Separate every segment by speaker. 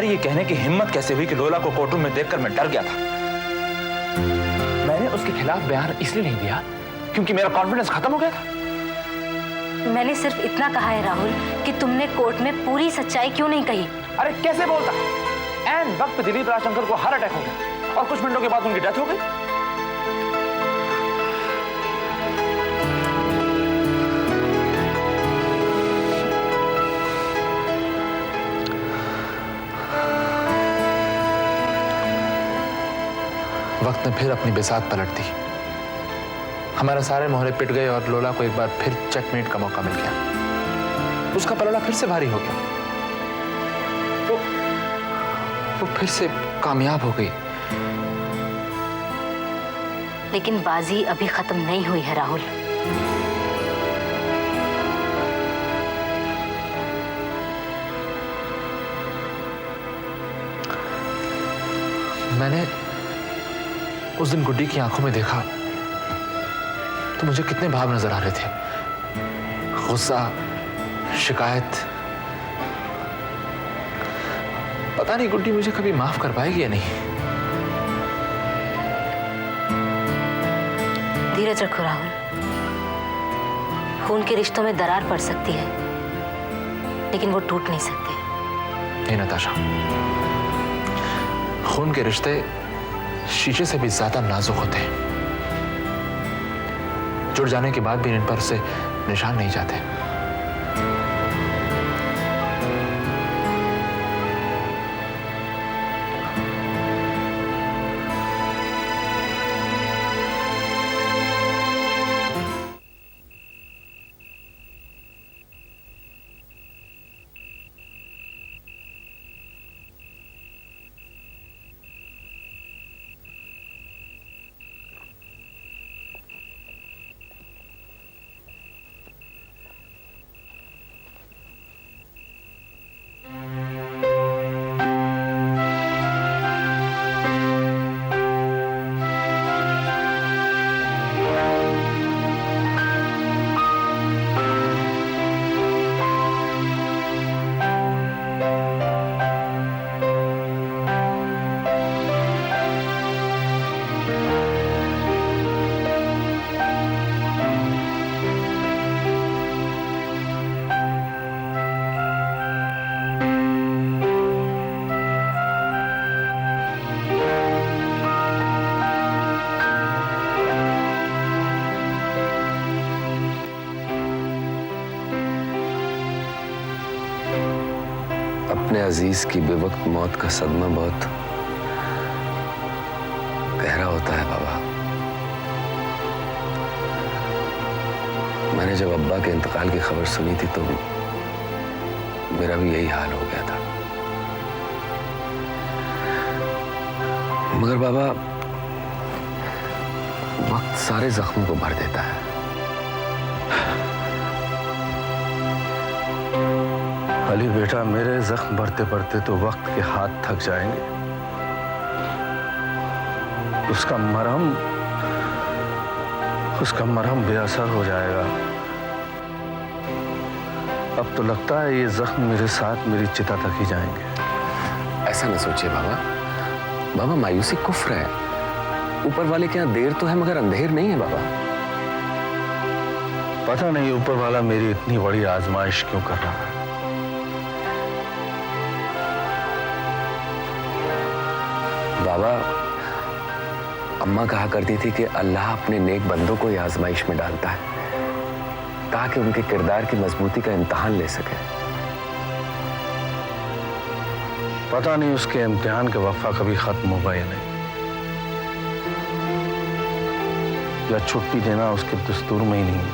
Speaker 1: तुम्हारी ये कहने की हिम्मत कैसे हुई कि लोला को कोर्टरूम में देखकर मैं डर गया था? मैंने उसके खिलाफ बयान इसलिए नहीं दिया क्योंकि मेरा कॉन्फिडेंस खत्म हो गया था।
Speaker 2: मैंने सिर्फ इतना कहा है राहुल कि तुमने कोर्ट में पूरी सच्चाई क्यों नहीं कही?
Speaker 1: अरे कैसे बोलता? एन वक्त दिलीप राजशंकर को हार्ट अटैक हो गया और कुछ मिनटों के बाद उनकी डेथ हो गई। वक्त ने फिर अपनी बिसात पलट दी। हमारे सारे मोहरे पिट गए और लोला को एक बार फिर चेकमेट का मौका मिल गया। उसका पलड़ा फिर से भारी हो गया। वो फिर से कामयाब हो गई।
Speaker 2: लेकिन बाजी अभी खत्म नहीं हुई है राहुल।
Speaker 1: मैंने उस दिन गुड्डी की आंखों में देखा तो मुझे कितने भाव नजर आ रहे थे। गुस्सा, शिकायत। पता नहीं गुड्डी मुझे कभी माफ कर पाएगी या नहीं।
Speaker 2: धीरज रखो राहुल। खून के रिश्तों में दरार पड़ सकती है लेकिन वो टूट नहीं सकते।
Speaker 1: नहीं नताशा, खून के रिश्ते शीशे से भी ज्यादा नाजुक होते हैं। जुड़ जाने के बाद भी इन पर से निशान नहीं जाते।
Speaker 3: अपने अजीज की बेवक्त मौत का सदमा बहुत गहरा होता है बाबा। मैंने जब अब्बा के इंतकाल की खबर सुनी थी तो मेरा भी यही हाल हो गया था। मगर बाबा, वक्त सारे जख्मों को भर देता है।
Speaker 4: अली बेटा, मेरे जख्म भरते भरते तो वक्त के हाथ थक जाएंगे। उसका मरहम बेअसर हो जाएगा। अब तो लगता है ये जख्म मेरे साथ मेरी चिता तक ही जाएंगे।
Speaker 3: ऐसा न सोचिए बाबा। बाबा, मायूसी कुफ्र है। ऊपर वाले के यहाँ देर तो है मगर अंधेर नहीं है बाबा।
Speaker 4: पता नहीं ऊपर वाला मेरी इतनी बड़ी आजमाइश क्यों कर रहा है।
Speaker 3: बाबा, अम्मा कहा करती थी कि अल्लाह अपने नेक बंदों को ही आजमाइश में डालता है ताकि उनके किरदार की मजबूती का इम्तिहान ले सके।
Speaker 4: पता नहीं उसके इम्तिहान का वफा कभी खत्म होगा या नहीं, या छुट्टी देना उसके दस्तूर में ही नहीं।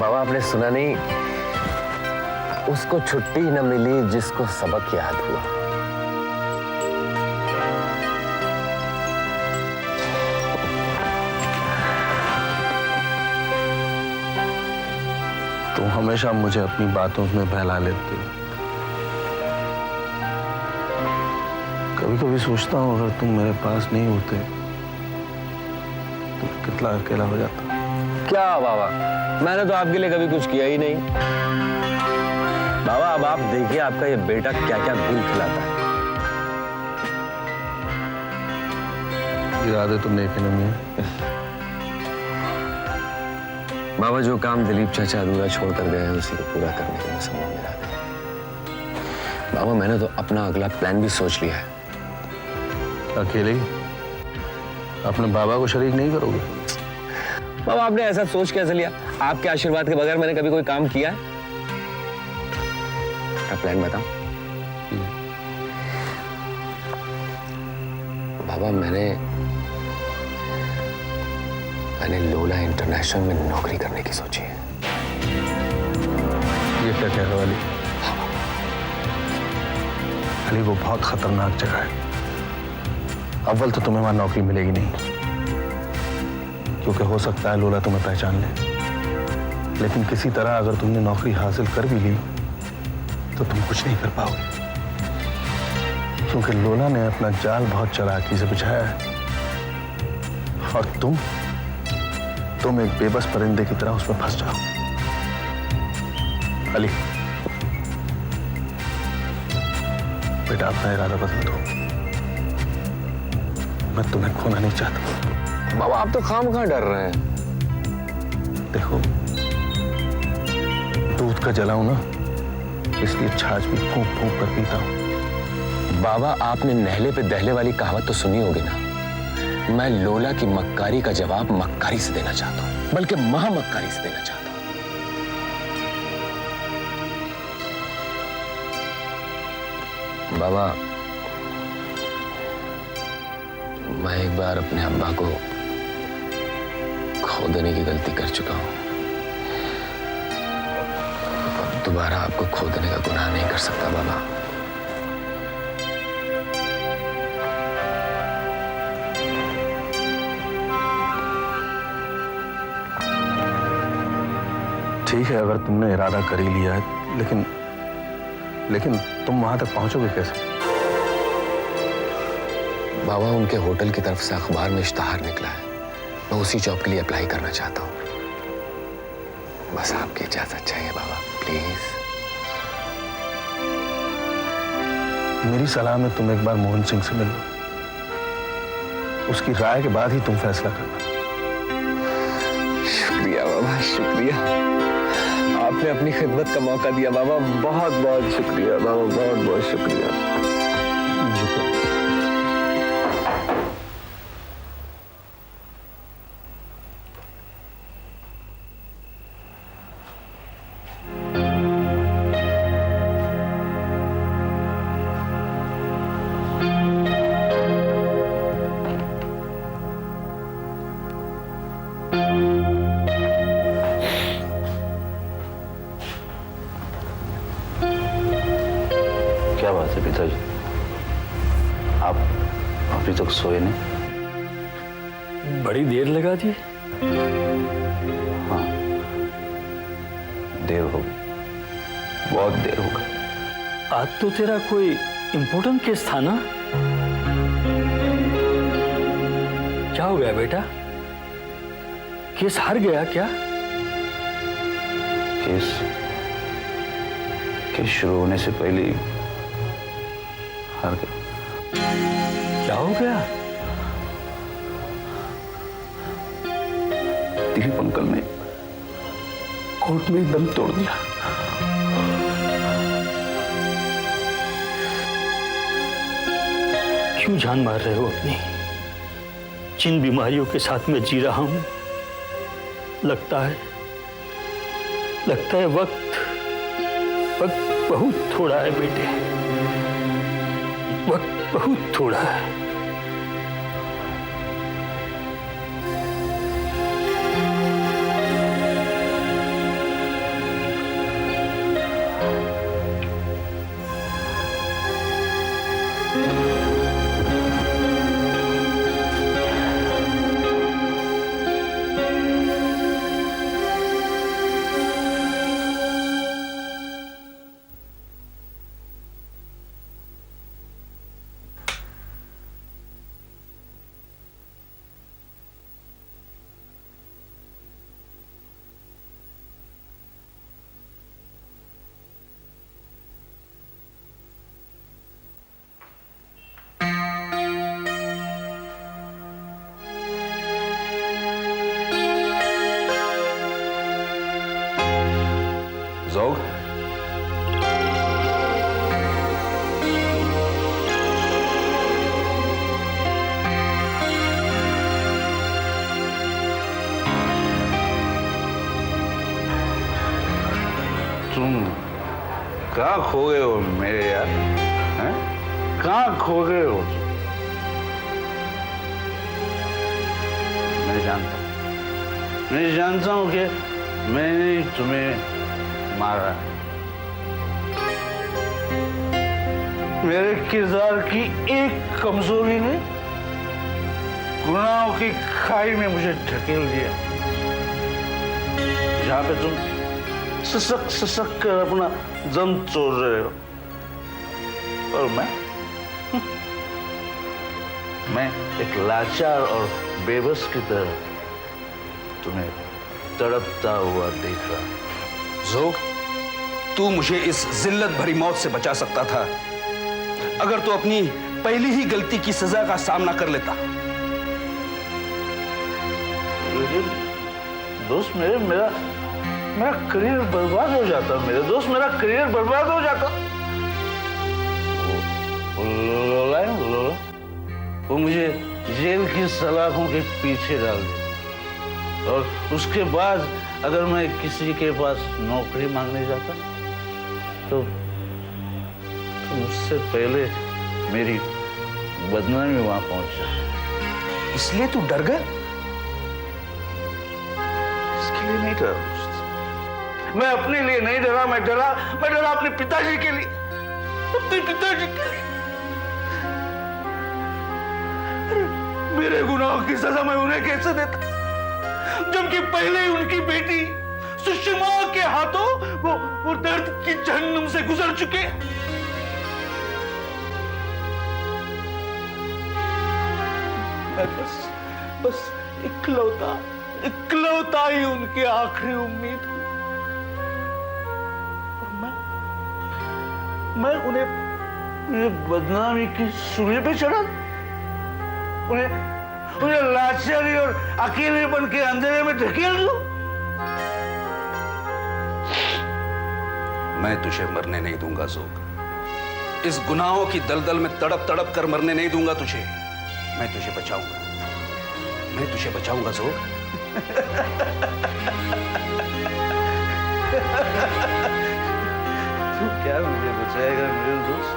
Speaker 3: बाबा, आपने सुना नहीं, उसको छुट्टी न मिली जिसको सबक याद हुआ।
Speaker 4: तुम हमेशा मुझे अपनी बातों में बहला लेते हो। कभी कभी सोचता हूँ अगर तुम मेरे पास नहीं होते तो कितना अकेला हो जाता।
Speaker 3: क्या बाबा, मैंने तो आपके लिए कभी कुछ किया ही नहीं। बाबा अब आप देखिए आपका ये बेटा क्या क्या गुल खिलाता है।
Speaker 4: इरादे तो नेक नहीं है।
Speaker 3: बाबा जो काम दिलीप चाचा अधूरा छोड़ कर गए हैं उसी को पूरा करने के लिए समय मेरा है। बाबा मैंने तो अपना अगला प्लान भी सोच लिया है।
Speaker 4: अकेले ही अपने बाबा को शरीक नहीं करोगे?
Speaker 3: बाबा आपने ऐसा सोच कैसे लिया? आपके आशीर्वाद के बगैर मैंने कभी कोई काम किया है? क्या प्लान बताओ? बाबा मैंने लोला इंटरनेशनल में नौकरी करने की सोची है।
Speaker 4: ये क्या कह रहे हो अली? अली वो बहुत खतरनाक जगह है। अव्वल तो तुम्हें वहां नौकरी मिलेगी नहीं, क्योंकि हो सकता है लोला तुम्हें पहचान ले। लेकिन किसी तरह अगर तुमने नौकरी हासिल कर भी ली तो तुम कुछ नहीं कर पाओगे, क्योंकि लोला ने अपना जाल बहुत चालाकी से बिछाया है और तुम एक बेबस परिंदे की तरह उसमें फंस जाओ। अली बेटा अपना इरादा बदल दो, मैं तुम्हें खोना नहीं चाहता।
Speaker 3: बाबा आप तो खामखा डर रहे हैं।
Speaker 4: देखो दूध का जलाऊं ना, इसलिए छाछ भी फूंक फूंक कर पीता हूं।
Speaker 3: बाबा आपने नहले पे दहले वाली कहावत तो सुनी होगी ना। मैं लोला की मक्कारी का जवाब मक्कारी से देना चाहता हूं, बल्कि महामक्कारी से देना चाहता हूं। बाबा मैं एक बार अपने अब्बा को खो देने की गलती कर चुका हूं। अब दोबारा आपको खो देने का गुनाह नहीं कर सकता बाबा।
Speaker 4: ठीक है अगर तुमने इरादा कर ही लिया है, लेकिन तुम वहां तक पहुंचोगे कैसे?
Speaker 3: बाबा उनके होटल की तरफ से अखबार में इश्तहार निकला है, मैं उसी जॉब के लिए अप्लाई करना चाहता हूं। बस आपकी इजाजत चाहिए बाबा, प्लीज।
Speaker 4: मेरी सलाह में तुम एक बार मोहन सिंह से मिल लो, उसकी राय के बाद ही तुम फैसला करना।
Speaker 3: शुक्रिया बाबा, शुक्रिया। आपने अपनी खिदमत का मौका दिया बाबा, बहुत बहुत शुक्रिया बाबा, बहुत बहुत शुक्रिया।
Speaker 4: क्या बात है पिताजी, आप अभी तक सोए नहीं?
Speaker 5: बड़ी देर लगा दी।
Speaker 4: हाँ देर हो गई, बहुत देर हो गई।
Speaker 5: आज तो तेरा कोई इंपॉर्टेंट केस था ना? क्या हो गया बेटा? केस हार गया क्या?
Speaker 4: केस शुरू होने से पहले ही हार गया।
Speaker 5: क्या हो गया?
Speaker 4: दिलीप अंकल ने कोर्ट में दम तोड़ दिया।
Speaker 5: क्यों जान मार रहे हो अपनी? जिन बीमारियों के साथ मैं जी रहा हूं, लगता है वक्त बहुत थोड़ा है बेटे, वक्त बहुत थोड़ा है।
Speaker 6: तुम कहाँ खो गए हो मेरे यार? हैं? कहाँ खो गए हो? मैं जानता हूँ कि मैंने तुम्हें मारा। मेरे किरदार की एक कमजोरी ने गुनाहों की खाई में मुझे ढकेल दिया, जहां पे तुम ससक कर अपना दम तोड़ रहे हो, और मैं एक लाचार और बेबस की तरह तुम्हें तड़पता हुआ देख रहा।
Speaker 7: जोग, तू मुझे इस जिल्लत भरी मौत से बचा सकता था अगर तू अपनी पहली ही गलती की सजा का सामना कर लेता।
Speaker 6: लेकिन दोस्त मेरा करियर बर्बाद हो जाता। मेरे दोस्त, मेरा करियर बर्बाद हो जाता। लोला वो मुझे जेल की सलाखों के पीछे डाल दिया, और उसके बाद अगर मैं किसी के पास नौकरी मांगने जाता तो मुझसे पहले मेरी बदनामी वहां पहुंच जाती।
Speaker 7: इसलिए तू डर गया?
Speaker 6: इसके लिए नहीं डरा दोस्त, मैं अपने लिए नहीं डरा। मैं डरा अपने पिताजी के लिए, अपने पिताजी के लिए। मेरे गुनाहों की सजा मैं उन्हें कैसे देता, जबकि पहले ही उनकी बेटी सुषमा के हाथों वो दर्द की जहन्नुम से गुजर चुके। मैं बस इकलौता ही उनकी आखिरी उम्मीद हूं, और मैं उन्हें बदनामी की सूली पे चढ़ा, उन्हें लाचारी और अकेलेपन के अंधेरे में ढकेल दूं।
Speaker 7: मैं तुझे मरने नहीं दूंगा जोग। इस गुनाहों की दलदल में तड़प तड़प कर मरने नहीं दूंगा तुझे। मैं तुझे बचाऊंगा जोग।
Speaker 6: तू क्या मुझे बचाएगा मेरे दोस्त?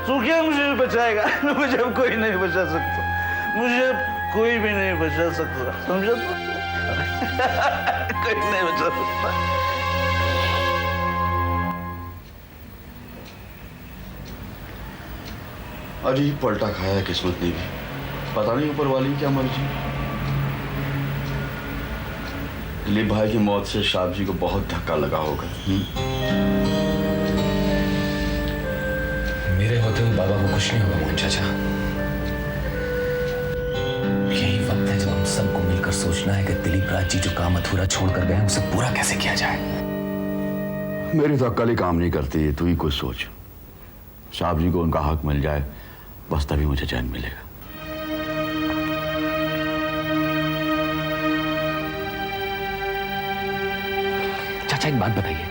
Speaker 6: तू क्या मुझे बचाएगा? मुझे अब कोई नहीं बचा सकता, मुझे अब कोई भी नहीं बचा सकता, समझा तू? कोई नहीं बचा सकता।
Speaker 8: अजीब पलटा खाया है किस्मत ने भी, पता नहीं ऊपर वाली क्या मर्जी। दिलीप भाई की मौत से शाह जी को बहुत धक्का लगा होगा।
Speaker 3: मेरे होते हुए बाबा को कुछ नहीं होगा मोहन चाचा। यही वक्त है जब हम सबको मिलकर सोचना है कि दिलीप राज जी जो काम अधूरा छोड़कर गए हैं उसे पूरा कैसे किया जाए।
Speaker 8: मेरी तो अक्ल ही काम नहीं करती, तू ही कुछ सोच। शाह जी को उनका हक मिल जाए, बस तभी मुझे चैन मिलेगा।
Speaker 3: चाचा एक बात बताइए,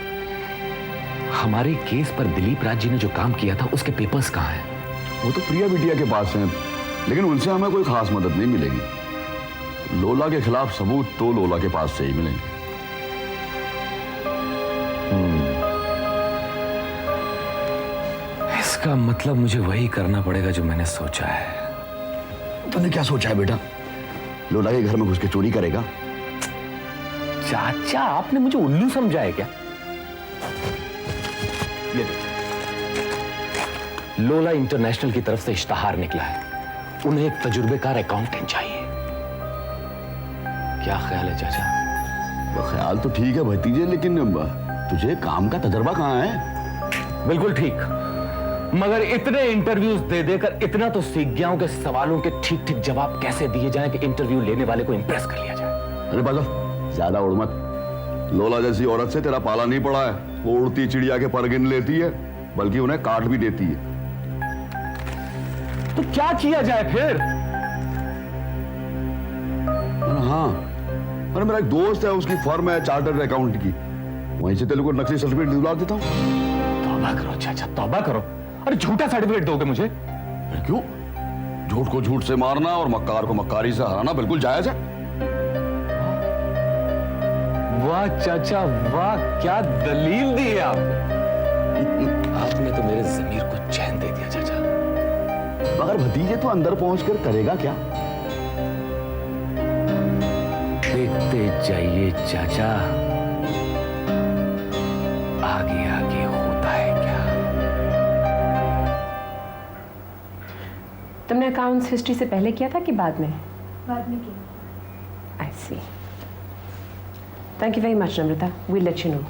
Speaker 3: हमारे केस पर दिलीप राज जी ने जो काम किया था उसके पेपर्स कहाँ हैं?
Speaker 8: वो तो प्रिया बिटिया के पास हैं, लेकिन उनसे हमें कोई खास मदद नहीं मिलेगी। लोला के खिलाफ सबूत तो लोला के पास से ही मिलेंगे।
Speaker 3: इसका मतलब मुझे वही करना पड़ेगा जो मैंने सोचा है।
Speaker 8: तूने क्या सोचा है बेटा? लोला के घर में घुस के चोरी करेगा?
Speaker 3: चाचा आपने मुझे उल्लू समझा है क्या? ये लोला इंटरनेशनल की तरफ से इश्तहार निकला है, उन्हें एक तजुर्बेकार अकाउंटेंट चाहिए। क्या ख्याल है चाचा?
Speaker 8: वो ख्याल तो ठीक है भतीजे, लेकिन तुझे काम का तजर्बा कहाँ है?
Speaker 3: बिल्कुल ठीक, मगर इतने इंटरव्यूज दे देकर इतना तो सीख गया हूं कि सवालों के ठीक ठीक जवाब कैसे दिए जाएं कि इंटरव्यू लेने वाले को इंप्रेस कर लिया जाए।
Speaker 8: अरे बाबा ज्यादा उड़ मत। लोला जैसी औरत से तेरा पाला नहीं पड़ा है। वो उड़ती चिड़िया के पर गिन लेती है, बल्कि उन्हें काट भी देती है।
Speaker 3: तो क्या किया जाए फिर?
Speaker 8: हाँ, अरे मेरा एक दोस्त है, उसकी फर्म है चार्टर्ड अकाउंट की, वहीं से तेरे को नकली सर्टिफिकेट दिलवा देता हूँ।
Speaker 3: तौबा करो चाचा, तौबा करो। अरे झूठा सर्टिफिकेट दोगे मुझे?
Speaker 8: क्यों? झूठ को झूठ से मारना और मक्कार को मक्कारी से हराना बिल्कुल जायज है।
Speaker 3: वाह चाचा वाह, क्या दलील दी है आपने। आपने तो मेरे ज़मीर को चैन दे दिया चाचा।
Speaker 8: मगर भतीजे तो अंदर पहुंचकर करेगा क्या?
Speaker 3: देखते जाइए चाचा, आगे आगे होता है क्या।
Speaker 9: तुमने अकाउंट्स हिस्ट्री से पहले किया था कि बाद में?
Speaker 2: बाद में किया।
Speaker 9: I see. Thank you very much Namrata, we'll let you know.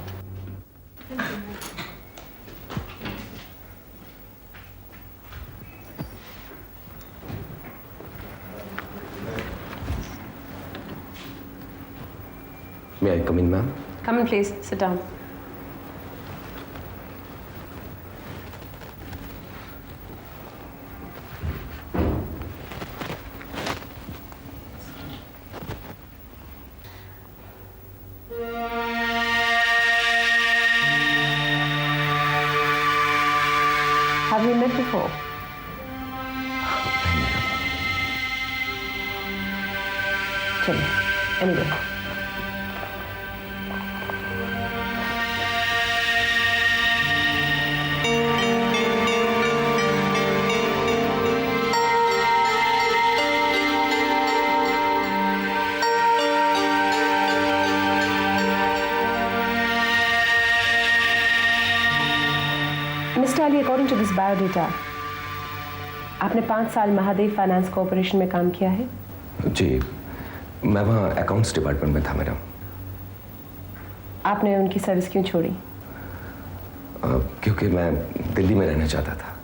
Speaker 3: May I come in, ma'am?
Speaker 9: Come in please, sit down. Have we met before? चलिए, anyway. Mister Ali, according to this biodata, आपने 5 साल महादेव फाइनेंस कॉर्पोरेशन में काम किया है?
Speaker 3: जी, मैं वहाँ accounts department में था मैडम।
Speaker 9: आपने उनकी सर्विस क्यों छोड़ी?
Speaker 3: क्योंकि मैं दिल्ली में रहना चाहता था।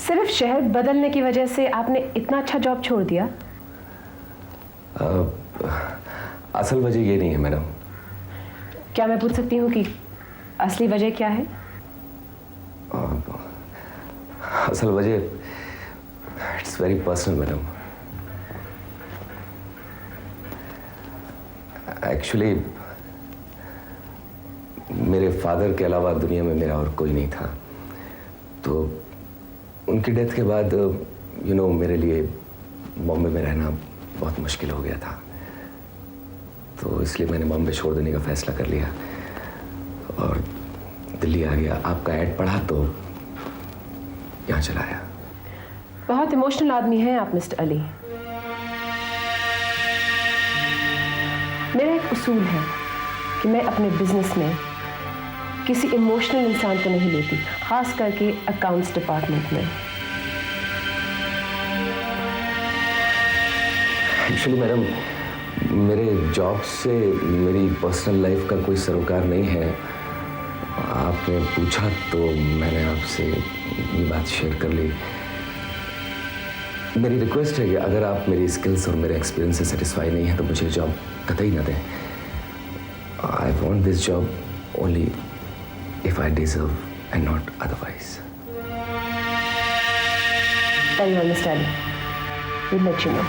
Speaker 9: सिर्फ शहर बदलने की वजह से आपने इतना अच्छा जॉब छोड़ दिया?
Speaker 3: असल वजह ये नहीं है मैडम।
Speaker 9: क्या मैं पूछ सकती हूँ कि असली वजह क्या है?
Speaker 3: असल वजह it's very personal madam. Actually मेरे फादर के अलावा दुनिया में मेरा और कोई नहीं था, तो उनकी डेथ के बाद मेरे लिए बॉम्बे में रहना बहुत मुश्किल हो गया था। तो इसलिए मैंने बॉम्बे छोड़ देने का फैसला कर लिया और दिल्ली आ गया। आपका ऐड पढ़ा तो यहाँ चला आया।
Speaker 9: बहुत इमोशनल आदमी हैं आप मिस्टर अली। मेरा एक उसूल है कि मैं अपने बिजनेस में किसी इमोशनल इंसान को नहीं लेती, खास करके अकाउंट्स डिपार्टमेंट में।
Speaker 3: एक्चुअली मैडम, मेरे जॉब से मेरी पर्सनल लाइफ का कोई सरोकार नहीं है। आपने पूछा तो मैंने आपसे ये बात शेयर कर ली। मेरी रिक्वेस्ट है कि अगर आप मेरी स्किल्स और मेरे एक्सपीरियंस से सेटिस्फाई नहीं है तो मुझे जॉब कतई ना दें। I want this job only if I deserve and not otherwise.
Speaker 9: Very well, Mr. Ali. We'll let you know.